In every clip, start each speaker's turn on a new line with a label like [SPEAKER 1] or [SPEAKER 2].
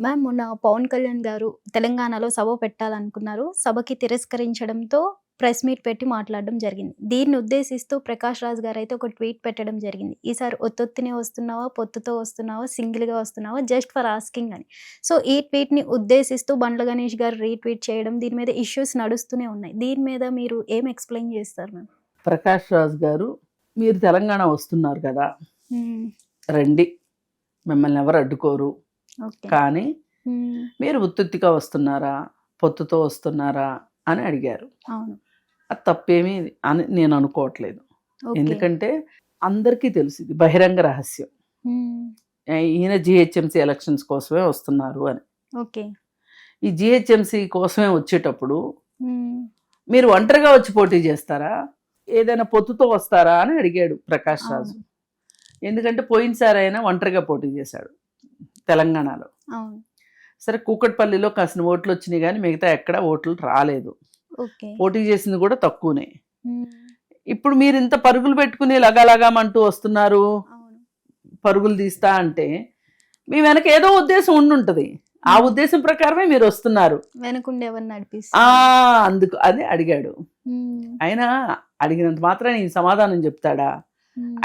[SPEAKER 1] Ma'am మొన్న పవన్ కళ్యాణ్ గారు తెలంగాణలో సభ పెట్టాలనుకున్నారు. సభకి తిరస్కరించడంతో ప్రెస్ మీట్ పెట్టి మాట్లాడడం జరిగింది. దీన్ని ఉద్దేశిస్తూ ప్రకాష్ రాజ్ గారైతే ఒక ట్వీట్ పెట్టడం జరిగింది. ఈసారి ఒత్తొత్తినే వస్తున్నావా? పొత్తుతో వస్తున్నావా? సింగిల్‌గా వస్తున్నావా? జస్ట్ ఫర్ ఆస్కింగ్ అని. సో, ఈ ట్వీట్‌ని ఉద్దేశిస్తూ బండ్ల గణేష్ గారు రీట్వీట్ చేయడం, దీని మీద ఇష్యూస్ నడుస్తూనే ఉన్నాయి. దీని మీద మీరు ఏం ఎక్స్‌ప్లెయిన్ చేస్తారు మ్యామ్?
[SPEAKER 2] ప్రకాష్ రాజ్ గారు, మీరు తెలంగాణ వస్తున్నారు కదా,
[SPEAKER 1] హ్మ్.
[SPEAKER 2] రండి, మిమ్మల్ని ఎవరు అడ్డుకోరు.
[SPEAKER 1] ఓకే.
[SPEAKER 2] కానీ
[SPEAKER 1] హ్మ్.
[SPEAKER 2] మీరు ఉత్తుత్తిగా వస్తున్నారా, పొత్తుతో వస్తున్నారా అని అడిగారు.
[SPEAKER 1] అవును.
[SPEAKER 2] అది తప్పేమీ అని నేను అనుకోవట్లేదు.
[SPEAKER 1] ఓకే.
[SPEAKER 2] ఎందుకంటే అందరికీ తెలుసు, ఇది బహిరంగ రహస్యం.
[SPEAKER 1] హ్మ్.
[SPEAKER 2] ఈయన జిహెచ్ఎంసీ ఎలక్షన్స్ కోసమే వస్తున్నారు అని.
[SPEAKER 1] ఓకే.
[SPEAKER 2] ఈ జిహెచ్ఎంసీ కోసమే వచ్చేటప్పుడు
[SPEAKER 1] హ్మ్.
[SPEAKER 2] మీరు ఒంటరిగా వచ్చి పోటీ చేస్తారా, ఏదైనా పొత్తుతో వస్తారా అని అడిగాడు ప్రకాష్ రాజు.
[SPEAKER 1] అవును.
[SPEAKER 2] ఎందుకంటే పోయినసారి ఆయన ఒంటరిగా పోటీ చేశాడు తెలంగాణలో.
[SPEAKER 1] అవును.
[SPEAKER 2] సరే, కూకట్పల్లిలో కాసిన ఓట్లు వచ్చినాయి కానీ మిగతా ఎక్కడ ఓట్లు రాలేదు.
[SPEAKER 1] ఓకే.
[SPEAKER 2] పోటీ చేసింది కూడా తక్కువనే.
[SPEAKER 1] హ్మ్.
[SPEAKER 2] ఇప్పుడు మీరు ఇంత పరుగులు పెట్టుకుని లగాలగామంటూ వస్తున్నారు,
[SPEAKER 1] అవును.
[SPEAKER 2] పరుగులు తీస్తా అంటే మీ వెనక ఏదో ఉద్దేశం ఉండుంటది. ఆ ఉద్దేశం ప్రకారమే మీరు వస్తున్నారు.
[SPEAKER 1] వెనకుండేవన్నీ
[SPEAKER 2] ఆ
[SPEAKER 1] నడిపిస్తా.
[SPEAKER 2] అందుకు అది అడిగాడు.
[SPEAKER 1] హ్మ్.
[SPEAKER 2] ఆయన అడిగినంత మాత్రం ఈ సమాధానం చెప్తాడా?
[SPEAKER 1] హ్మ్.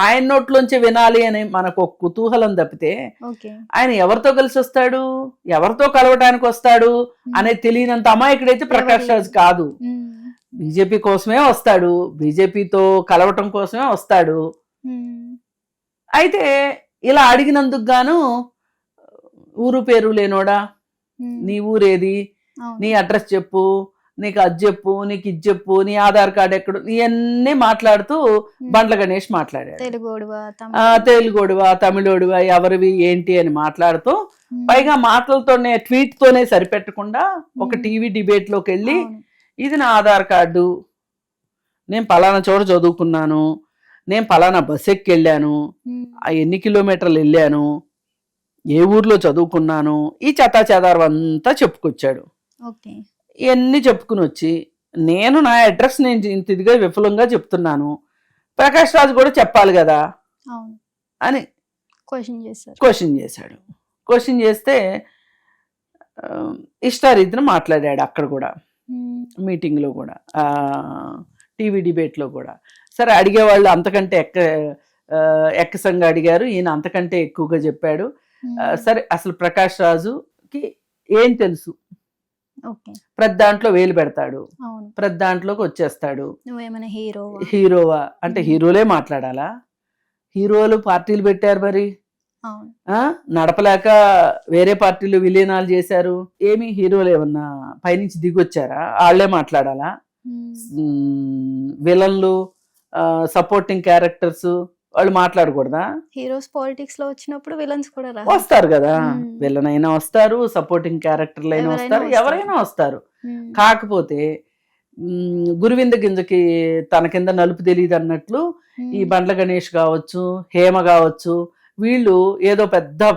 [SPEAKER 2] ఆయన నోట్లోంచి వినాలి అని మనకు ఒక కుతూహలం తప్పితే
[SPEAKER 1] ఓకే.
[SPEAKER 2] ఆయన ఎవరితో కలిసి వస్తాడు, ఎవరితో కలవటానికి వస్తాడు అనేది తెలియనంత అమాయకుడైతే ప్రకాష్ రాజ్ కాదు.
[SPEAKER 1] హ్మ్.
[SPEAKER 2] బీజేపీ కోసమే వస్తాడు, బీజేపీతో కలవటం కోసమే వస్తాడు.
[SPEAKER 1] హ్మ్.
[SPEAKER 2] అయితే ఇలా అడిగినందుకు గాను ఊరు పేరు లేనోడా,
[SPEAKER 1] హ్మ్.
[SPEAKER 2] నీ ఊరేది,
[SPEAKER 1] అవును.
[SPEAKER 2] నీ అడ్రస్ చెప్పు, నీకు అది చెప్పు, నీకు ఇది చెప్పు, నీ ఆధార్ కార్డు ఎక్కడ, ఇవన్నీ మాట్లాడుతూ బండ్ల గణేష్ మాట్లాడాడు.
[SPEAKER 1] తెలుగోడువా,
[SPEAKER 2] తెలుగోడువా, తమిళోడువా, ఎవరివి ఏంటి అని మాట్లాడుతూ, పైగా మాటలతోనే ట్వీట్ తోనే సరిపెట్టకుండా ఒక టీవీ డిబేట్ లోకి వెళ్ళి, ఇది నా ఆధార్ కార్డు, నేను పలానా చోట చదువుకున్నాను, నేను పలానా బస్ ఎక్కి వెళ్ళాను, ఎన్ని కిలోమీటర్లు వెళ్ళాను, ఏ ఊర్లో చదువుకున్నాను, ఈ చెత్తా చెదారం అంతా చెప్పుకొచ్చాడు.
[SPEAKER 1] ఓకే.
[SPEAKER 2] ఇవన్నీ చెప్పుకుని వచ్చి, నేను నా అడ్రస్ నేను ఇంత ఇదిగా విఫలంగా చెప్తున్నాను, ప్రకాష్ రాజ్ కూడా చెప్పాలి కదా అని క్వశ్చన్ చేశాడు. క్వశ్చన్ చేస్తే ఇష్టారీతిని మాట్లాడాడు అక్కడ కూడా, మీటింగ్లో కూడా, టీవీ డిబేట్లో కూడా. సరే, అడిగేవాళ్ళు అంతకంటే ఎక్కసంగా అడిగారు, ఈయన అంతకంటే ఎక్కువగా చెప్పాడు. సరే, అసలు ప్రకాష్ రాజుకి ఏం తెలుసు? ప్రతి దాంట్లో వేలు పెడతాడు, ప్రతి దాంట్లోకి వచ్చేస్తాడు. హీరోవా అంటే హీరోలే మాట్లాడాలా? హీరోలు పార్టీలు పెట్టారు, మరి నడపలేక వేరే పార్టీలు విలీనాలు చేశారు. ఏమి హీరోలు ఏమన్నా పైనుంచి దిగొచ్చారా? వాళ్ళే మాట్లాడాలా? విలన్లు, సపోర్టింగ్ క్యారెక్టర్స్ వాళ్ళు మాట్లాడకూడదా?
[SPEAKER 1] హీరోస్ పాలిటిక్స్ లో వచ్చినప్పుడు విలన్స్ కూడా
[SPEAKER 2] వస్తారు కదా, విలన్ అయినా వస్తారు, సపోర్టింగ్ క్యారెక్టర్లు అయినా వస్తారు, ఎవరైనా వస్తారు. కాకపోతే గురువింద గింజకి తన కింద నలుపు తెలియదు అన్నట్లు ఈ బండ్ల గణేష్ కావచ్చు, హేమ కావచ్చు, వీళ్ళు ఏదో పెద్ద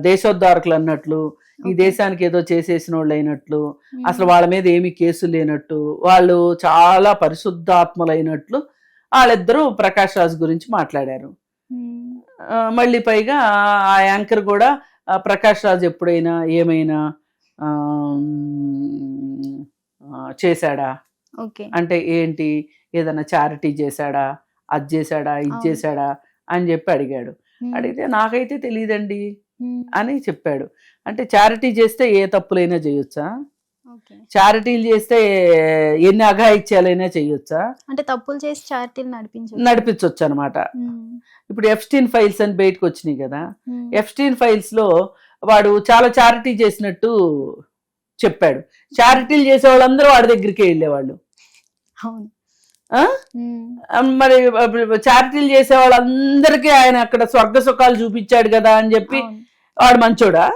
[SPEAKER 2] దేశోద్ధారకులు అన్నట్లు, ఈ దేశానికి ఏదో చేసేసిన వాళ్ళు అయినట్లు, అసలు వాళ్ళ మీద ఏమీ కేసులు లేనట్టు, వాళ్ళు చాలా పరిశుద్ధాత్మలైనట్లు వాళ్ళిద్దరూ ప్రకాష్ రాజ్ గురించి మాట్లాడారు. మళ్ళీ పైగా ఆ యాంకర్ కూడా ప్రకాష్ రాజ్ ఎప్పుడైనా ఏమైనా చేశాడా అంటే ఏంటి, ఏదైనా చారిటీ చేశాడా, అది చేశాడా, ఇది చేశాడా అని చెప్పి అడిగాడు. అడిగితే నాకైతే తెలియదండి అని చెప్పాడు. అంటే చారిటీ చేస్తే ఏ తప్పులైనా చేయొచ్చా? చారిటీలు చేస్తే ఎన్ని అఘాయిత్యాలైనా చేయొచ్చా?
[SPEAKER 1] అంటే తప్పులు చేసి చారిటీలు
[SPEAKER 2] నడిపించవచ్చు అనమాట. ఇప్పుడు ఎఫ్స్టీన్ ఫైల్స్ అని బయటకు వచ్చినాయి కదా, ఎఫ్స్టీన్ ఫైల్స్ లో వాడు చాలా చారిటీ చేసినట్టు చెప్పాడు. చారిటీలు చేసే వాళ్ళందరూ వాడి దగ్గరికి వెళ్ళేవాళ్ళు. మరి చారిటీలు చేసే వాళ్ళందరికీ ఆయన అక్కడ స్వర్గ సుఖాలు చూపించాడు కదా అని చెప్పి వాడు మంచోడా?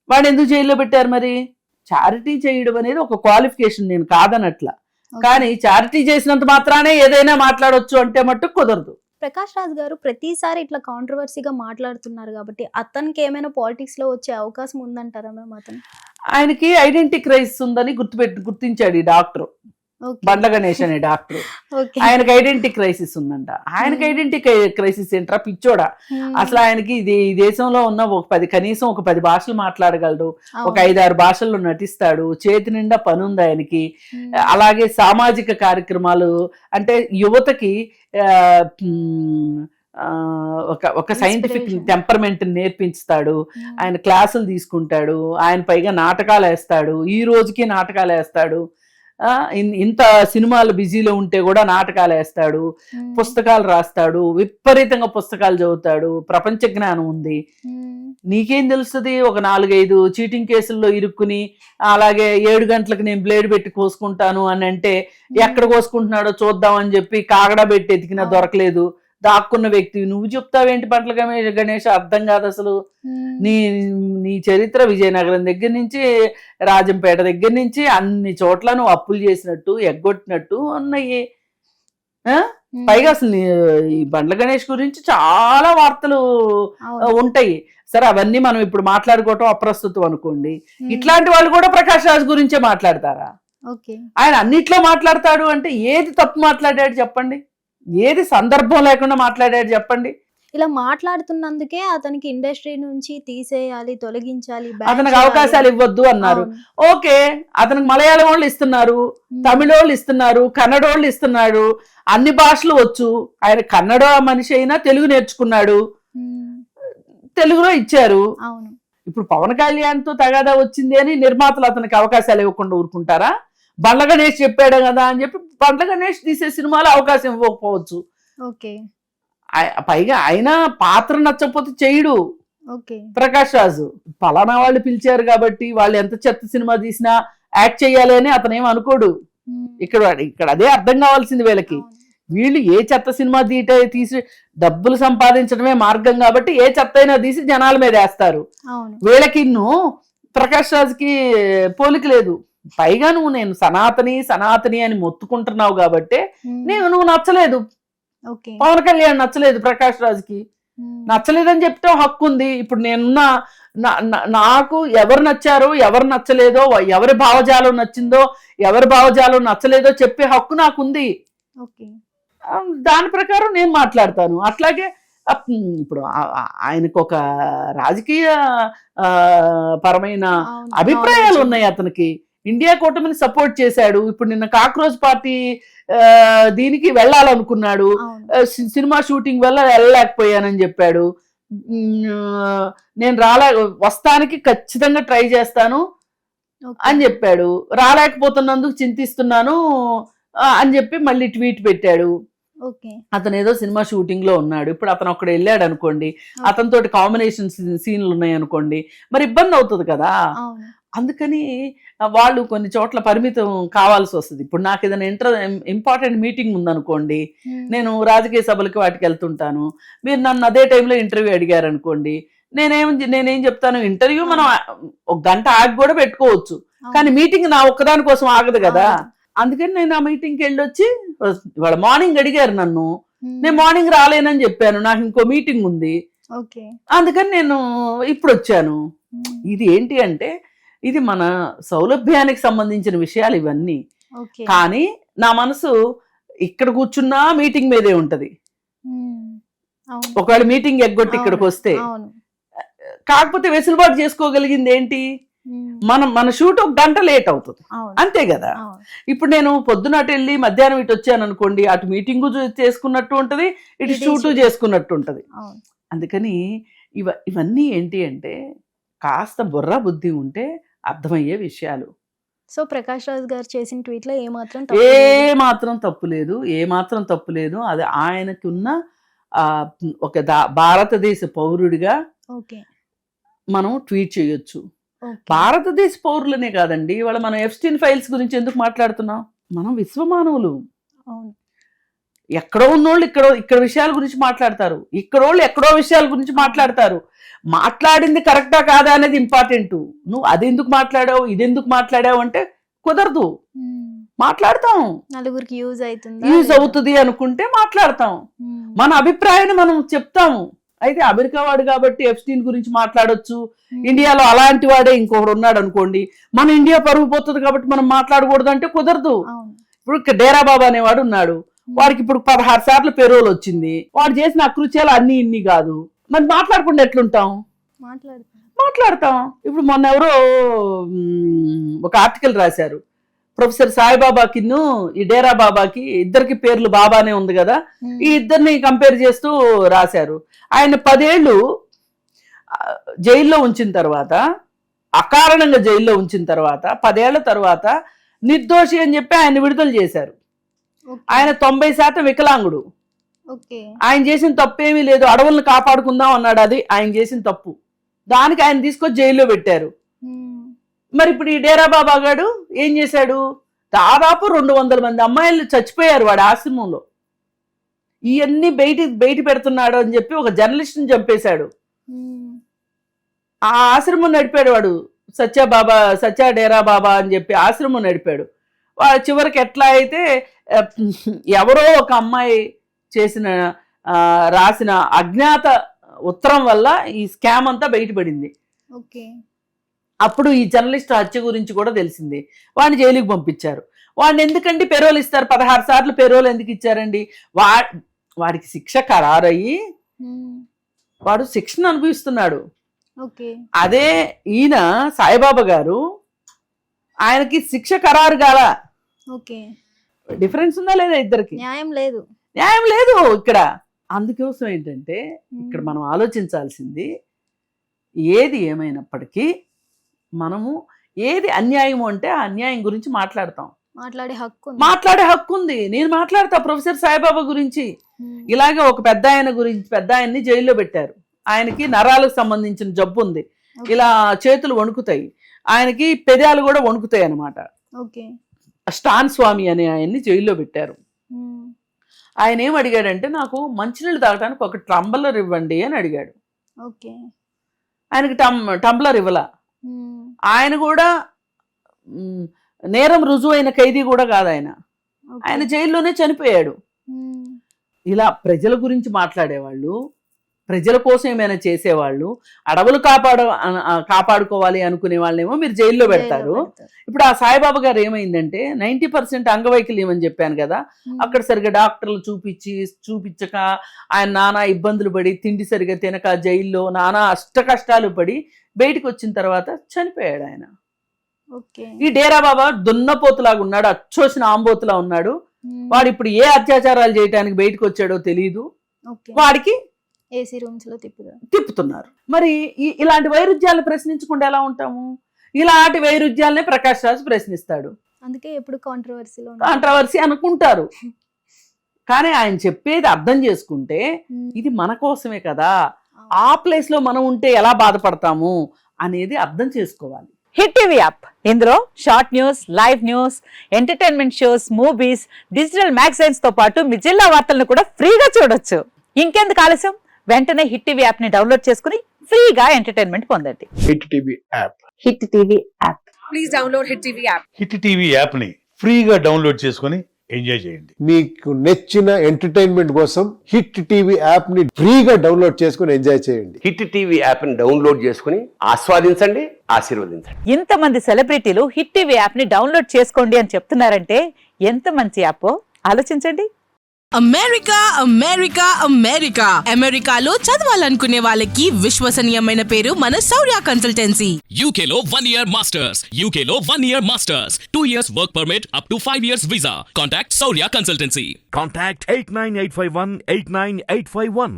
[SPEAKER 2] వాడు ఎందుకు జైల్లో పెట్టారు? మరి చారిటీ చేయడం అనేది ఒక క్వాలిఫికేషన్, నేను కాదనట్లా, కానీ చారిటీ చేసినంత మాత్రానే ఏదైనా మాట్లాడొచ్చు అంటే మట్టుకు కుదరదు.
[SPEAKER 1] ప్రకాష్ రాజ్ గారు ప్రతిసారి ఇట్లా కాంట్రవర్సీగా మాట్లాడుతున్నారు కాబట్టి అతనికి ఏమైనా పాలిటిక్స్ లో వచ్చే అవకాశం ఉందంటారా మేము? ఆయనకి
[SPEAKER 2] ఐడెంటిటీ క్రైసిస్ ఉందని గుర్తించాడు ఈ డాక్టర్. బండ్ల గణేష్ అనే డాక్టర్.
[SPEAKER 1] ఓకే.
[SPEAKER 2] ఆయనకి ఐడెంటిటీ క్రైసిస్ ఉందంట. ఆయనకి ఐడెంటిటీ క్రైసిస్ ఏంట్రా పిచ్చోడా, అసలు ఆయనకి ఇది ఈ దేశంలో ఉన్న కనీసం ఒక 10 భాషలు మాట్లాడగలడు, ఒక 5-6 భాషల్లో నటిస్తాడు, చేతి నిండా పని ఉంది ఆయనకి. అలాగే సామాజిక కార్యక్రమాలు అంటే యువతకి ఒక సైంటిఫిక్ టెంపర్మెంట్ నేర్పించుతాడు. ఆయన క్లాసులు తీసుకుంటాడు, ఆయన పైగా నాటకాలు వేస్తాడు, ఈ రోజుకి నాటకాలు వేస్తాడు. ఇంత సినిమాలు బిజీలో ఉంటే కూడా నాటకాలు వేస్తాడు, పుస్తకాలు రాస్తాడు, విపరీతంగా పుస్తకాలు చదువుతాడు, ప్రపంచ జ్ఞానం ఉంది. నీకేం తెలుస్తుంది? ఒక 4-5 చీటింగ్ కేసుల్లో ఇరుక్కుని అలాగే 7 గంటలకు నేను బ్లేడ్ పెట్టి కోసుకుంటాను అని అంటే ఎక్కడ కోసుకుంటున్నాడో చూద్దాం అని చెప్పి కాగడా పెట్టి ఎతికినా దొరకలేదు, దాక్కున్న వ్యక్తి. నువ్వు చెప్తావేంటి బండ్ల గణేష్? అర్థం కాదు అసలు. నీ చరిత్ర విజయనగరం దగ్గర నుంచి రాజంపేట దగ్గర నుంచి అన్ని చోట్ల నువ్వు అప్పులు చేసినట్టు ఎగ్గొట్టినట్టు ఉన్నాయి. పైగా అసలు ఈ బండ్ల గణేష్ గురించి చాలా వార్తలు ఉంటాయి. సరే, అవన్నీ మనం ఇప్పుడు మాట్లాడుకోవటం అప్రస్తుతం అనుకోండి. ఇట్లాంటి వాళ్ళు కూడా ప్రకాష్ రాజ్ గురించే మాట్లాడతారా? ఆయన అన్నిట్లో మాట్లాడతాడు అంటే ఏది తప్పు మాట్లాడాడు చెప్పండి? ఏది సందర్భం లేకుండా మాట్లాడాడు చెప్పండి?
[SPEAKER 1] ఇలా మాట్లాడుతున్నందుకే అతనికి ఇండస్ట్రీ నుంచి తీసేయాలి, తొలగించాలి,
[SPEAKER 2] అతనికి అవకాశాలు ఇవ్వద్దు అన్నారు. ఓకే, అతనికి మలయాళం వాళ్ళు ఇస్తున్నారు, తమిళ వాళ్ళు ఇస్తున్నారు, కన్నడ వాళ్ళు ఇస్తున్నారు, అన్ని భాషలు వచ్చు. ఆయన కన్నడ మనిషి అయినా తెలుగు నేర్చుకున్నాడు, తెలుగులో ఇచ్చారు. ఇప్పుడు పవన్ కళ్యాణ్ తో తగాదా వచ్చింది అని నిర్మాతలు అతనికి అవకాశాలు ఇవ్వకుండా ఊరుకుంటారా? బండ్ల గణేష్ చెప్పాడు కదా అని చెప్పి బండ్ల గణేష్ తీసే సినిమాలో అవకాశం ఇవ్వకపోవచ్చు. పైగా ఆయన పాత్ర నచ్చకపోతే చేయడు ప్రకాష్ రాజు. పలానా వాళ్ళు పిలిచారు కాబట్టి వాళ్ళు ఎంత చెత్త సినిమా తీసినా యాక్ట్ చేయాలి అని అతను ఏం అనుకోడు. ఇక్కడ అదే అర్థం కావాల్సింది వీళ్ళకి. వీళ్ళు ఏ చెత్త సినిమా తీసి డబ్బులు సంపాదించడమే మార్గం కాబట్టి ఏ చెత్త అయినా తీసి జనాల మీద వేస్తారు. వీళ్ళకి ప్రకాష్ రాజుకి పోలిక లేదు. పైగా నేను సనాతని అని మొత్తుకుంటున్నావు కాబట్టి నువ్వు నచ్చలేదు, పవన్ కళ్యాణ్ నచ్చలేదు, ప్రకాష్ రాజ్కి నచ్చలేదని చెప్తే హక్కు ఉంది. ఇప్పుడు నాకు ఎవరు నచ్చారో ఎవరు నచ్చలేదో, ఎవరి భావజాలం నచ్చిందో ఎవరి భావజాలం నచ్చలేదో చెప్పే హక్కు నాకుంది. దాని ప్రకారం నేను మాట్లాడతాను. అట్లాగే ఇప్పుడు ఆయనకు ఒక రాజకీయ పరమైన అభిప్రాయాలు ఉన్నాయి. అతనికి ఇండియా కూటమిని సపోర్ట్ చేశాడు. ఇప్పుడు నిన్న కాక్రోచ్ పార్టీ దీనికి వెళ్ళాలనుకున్నాడు, సినిమా షూటింగ్ వల్ల వెళ్ళలేకపోయానని చెప్పాడు. నేను వస్తానికి ఖచ్చితంగా ట్రై చేస్తాను అని చెప్పాడు. రాలేకపోతున్నందుకు చింతిస్తున్నాను అని చెప్పి మళ్ళీ ట్వీట్ పెట్టాడు. అతను ఏదో సినిమా షూటింగ్ లో ఉన్నాడు. ఇప్పుడు అతను అక్కడ వెళ్ళాడు అనుకోండి, అతనితో కాంబినేషన్ సీన్లు ఉన్నాయి అనుకోండి, మరి ఇబ్బంది అవుతుంది కదా. అందుకని వాళ్ళు కొన్ని చోట్ల పరిమితం కావాల్సి వస్తుంది. ఇప్పుడు నాకు ఏదైనా ఇంపార్టెంట్ మీటింగ్ ఉందనుకోండి, నేను రాజకీయ సభలకి వాటికి వెళ్తుంటాను, మీరు నన్ను అదే టైంలో ఇంటర్వ్యూ అడిగారు అనుకోండి, నేనేం చెప్తాను, ఇంటర్వ్యూ మనం 1 గంట ఆగి కూడా పెట్టుకోవచ్చు, కానీ మీటింగ్ నా ఒక్కదాని కోసం ఆగదు కదా. అందుకని నేను ఆ మీటింగ్కి వెళ్ళొచ్చి, ఇవాళ మార్నింగ్ అడిగారు నన్ను, నేను మార్నింగ్ రాలేనని చెప్పాను, నాకు ఇంకో మీటింగ్ ఉంది, అందుకని నేను ఇప్పుడు వచ్చాను. ఇది ఏంటి అంటే ఇది మన సౌలభ్యానికి సంబంధించిన విషయాలు ఇవన్నీ. కానీ నా మనసు ఇక్కడ కూర్చున్నా మీటింగ్ మీదే ఉంటది. ఒకవేళ మీటింగ్ ఎగ్గొట్టి ఇక్కడికి వస్తే, కాకపోతే వెసులుబాటు చేసుకోగలిగింది ఏంటి, మన షూట్ 1 గంట లేట్ అవుతుంది అంతే కదా. ఇప్పుడు నేను పొద్దునటు వెళ్ళి మధ్యాహ్నం ఇటు వచ్చాను అనుకోండి, అటు మీటింగ్ చేసుకున్నట్టు ఉంటది, ఇటు షూటు చేసుకున్నట్టు ఉంటది. అందుకని ఇవన్నీ ఏంటి అంటే కాస్త బుర్ర బుద్ధి ఉంటే అర్థమయ్యే విషయాలు.
[SPEAKER 1] సో ప్రకాష్ రాజ్ గారు చేసిన ట్వీట్ లో ఏమాత్రం తప్పు లేదు. అది ఆయనకి ఉన్న ఒక భారతదేశ పౌరుడిగా మనం ట్వీట్ చేయొచ్చు. భారతదేశ పౌరులనే కాదండి, ఇవాళ మనం ఎప్స్టీన్ ఫైల్స్ గురించి ఎందుకు మాట్లాడుతున్నాం? మనం విశ్వమానవులు. ఎక్కడో ఉన్నోళ్ళు ఇక్కడ విషయాల గురించి మాట్లాడతారు, ఇక్కడోళ్ళు ఎక్కడో విషయాల గురించి మాట్లాడతారు. మాట్లాడింది కరెక్టా కాదా అనేది ఇంపార్టెంట్. నువ్వు అది ఎందుకు మాట్లాడావు, ఇది ఎందుకు మాట్లాడావు అంటే కుదరదు. మాట్లాడతాం, నలుగురికి యూజ్ అవుతుంది అనుకుంటే మాట్లాడతాం, మన అభిప్రాయాన్ని మనం చెప్తాము. అయితే అమెరికా వాడు కాబట్టి ఎప్స్టీన్ గురించి మాట్లాడొచ్చు, ఇండియాలో అలాంటి వాడే ఇంకొకడు ఉన్నాడు అనుకోండి, మన ఇండియా పరుగు పోతుంది కాబట్టి మనం మాట్లాడకూడదు అంటే కుదరదు.
[SPEAKER 2] ఇప్పుడు డేరా బాబా అనేవాడు ఉన్నాడు, వాడికి ఇప్పుడు 16 సార్లు పెరోల్ వచ్చింది, వాడు చేసిన అకృత్యాలు అన్ని ఇన్ని కాదు, మరి మాట్లాడకుండా ఎట్లుంటాం? మాట్లాడతాం. ఇప్పుడు మొన్న ఎవరో ఒక ఆర్టికల్ రాశారు, ప్రొఫెసర్ సాయిబాబాకి ఈ డేరా బాబాకి ఇద్దరికి పేర్లు బాబానే ఉంది కదా, ఈ ఇద్దరిని కంపేర్ చేస్తూ రాశారు. ఆయన 10 ఏళ్ళు జైల్లో ఉంచిన తర్వాత, అకారణంగా జైల్లో ఉంచిన తర్వాత 10 ఏళ్ల తర్వాత నిర్దోషి అని చెప్పి ఆయన విడుదల చేశారు. ఆయన 90% వికలాంగుడు. ఆయన చేసిన తప్పు ఏమీ లేదు, అడవులను కాపాడుకుందాం అన్నాడు, అది ఆయన చేసిన తప్పు. దానికి ఆయన తీసుకొచ్చి జైల్లో పెట్టారు. మరి ఇప్పుడు ఈ డేరా బాబా గారు ఏం చేశాడు? దాదాపు 200 మంది అమ్మాయిలు చచ్చిపోయారు వాడి ఆశ్రమంలో. ఇవన్నీ బయట పెడుతున్నాడు అని చెప్పి ఒక జర్నలిస్ట్ని చంపేశాడు. ఆ ఆశ్రమం నడిపాడు వాడు, సత్య డేరా బాబా అని చెప్పి ఆశ్రమం నడిపాడు. వాడు చివరికి ఎట్లా అయితే ఎవరో ఒక అమ్మాయి రాసిన అజ్ఞాత ఉత్తరం వల్ల ఈ స్కామ్ అంతా బయటపడింది. అప్పుడు ఈ జర్నలిస్ట్ హత్య గురించి కూడా తెలిసింది. వాడిని జైలుకి పంపించారు. వాడిని ఎందుకండి పెరోల్ ఇస్తారు? 16 సార్లు పెరోల్ ఎందుకు ఇచ్చారండి? వాడికి శిక్ష ఖరారయ్యి వాడు శిక్షను అనుభవిస్తున్నాడు. అదే ఈయన సాయిబాబా గారు, ఆయనకి శిక్ష ఖరారు కాల. డిఫరెన్స్ ఉందా లేదా? ఇద్దరికి న్యాయం లేదు ఇక్కడ. అందుకోసం ఏంటంటే ఇక్కడ మనం ఆలోచించాల్సింది, ఏది ఏమైనప్పటికీ మనము ఏది అన్యాయం అంటే ఆ అన్యాయం గురించి మాట్లాడతాం. మాట్లాడే హక్కు ఉంది. నేను మాట్లాడతా ప్రొఫెసర్ సాయిబాబా గురించి. ఇలాగే ఒక పెద్ద ఆయన్ని జైల్లో పెట్టారు. ఆయనకి నరాలకు సంబంధించిన జబ్బు ఉంది, ఇలా చేతులు వణుకుతాయి, ఆయనకి పెదాలు కూడా వణుకుతాయి అన్నమాట. స్టాన్ స్వామి అనే ఆయన్ని జైల్లో పెట్టారు. ఆయన ఏం అడిగాడంటే, నాకు మంచినీళ్ళు తాగడానికి ఒక టంబ్లర్ ఇవ్వండి అని అడిగాడు. ఆయనకి టంబ్లర్ ఇవ్వలా. ఆయన కూడా నేరం రుజువైన ఖైదీ కూడా కాదు ఆయన జైల్లోనే చనిపోయాడు. ఇలా ప్రజల గురించి మాట్లాడేవాళ్ళు, ప్రజల కోసం ఏమైనా చేసేవాళ్ళు, అడవులు కాపాడుకోవాలి అనుకునే వాళ్ళేమో మీరు జైల్లో పెడతారు. ఇప్పుడు ఆ సాయిబాబా గారు ఏమైందంటే 90% అంగవైకల్యం అని చెప్పాను కదా, అక్కడ సరిగా డాక్టర్లు చూపించక ఆయన నానా ఇబ్బందులు పడి, తిండి సరిగా తినక జైల్లో నానా కష్టాలు పడి బయటకు వచ్చిన తర్వాత చనిపోయాడు ఆయన. ఈ డేరా బాబా దున్నపోతులాగా ఉన్నాడు, అచ్చోసిన ఆంబోతులా ఉన్నాడు. వాడు ఇప్పుడు ఏ అత్యాచారాలు చేయడానికి బయటకు వచ్చాడో తెలియదు. వాడికి ఏసీ రూమ్స్ లో తిప్పుతున్నారు. మరి ఇలాంటి వైరుధ్యాలను ప్రశ్నించకుండా ఎలా ఉంటాము? ఇలాంటి వైరుధ్యాలనే ప్రకాష్ రాజ్ ప్రశ్నిస్తాడు. అందుకే ఎప్పుడు కాంట్రవర్సీ అనుకుంటారు. కానీ ఆయన చెప్పేది అర్థం చేసుకుంటే ఇది మన కోసమే కదా, ఆ ప్లేస్ లో మనం ఉంటే ఎలా బాధపడతాము అనేది అర్థం చేసుకోవాలి.
[SPEAKER 3] హిట్ టీవీ యాప్, ఇందులో short news, live news, entertainment shows, movies, digital magazines తో పాటు మీ జిల్లా వార్తలను కూడా ఫ్రీగా చూడొచ్చు. ఇంకెందుకు ఆలస్యం? వెంటనే హిట్ టీవీ యాప్ ని డౌన్లోడ్ చేసుకుని ఫ్రీగా ఎంటర్టైన్మెంట్ పొందండి.
[SPEAKER 4] Hit TV app.
[SPEAKER 3] Hit TV app.
[SPEAKER 5] Please download hit TV app.
[SPEAKER 4] Hit TV app ని ఫ్రీగా డౌన్లోడ్ చేసుకుని ఎంజాయ్ చేయండి.
[SPEAKER 6] మీకు నచ్చిన ఎంటర్టైన్మెంట్ కోసం హిట్ టీవీ యాప్ ని ఫ్రీగా డౌన్లోడ్ చేసుకుని ఎంజాయ్ చేయండి.
[SPEAKER 7] హిట్ టీవీ యాప్ ని డౌన్లోడ్ చేసుకుని ఆస్వాదించండి, ఆశీర్వదించండి.
[SPEAKER 3] ఇంతమంది సెలబ్రిటీలు హిట్ టీవీ యాప్ ని డౌన్లోడ్ చేసుకోండి అని చెప్తున్నారంటే ఎంత మంచి యాప్ ఆలోచించండి.
[SPEAKER 5] అమెరికా అమెరికాలో చదవాలనుకునే వాళ్ళకి విశ్వసనీయమైన పేరు మన శౌర్య కన్సల్టెన్సీ.
[SPEAKER 8] UK లో 1 year masters, UK లో 1 year masters, 2 years work permit up to 5 years visa. Contact Saurya Consultancy.
[SPEAKER 9] Contact 89851 89851.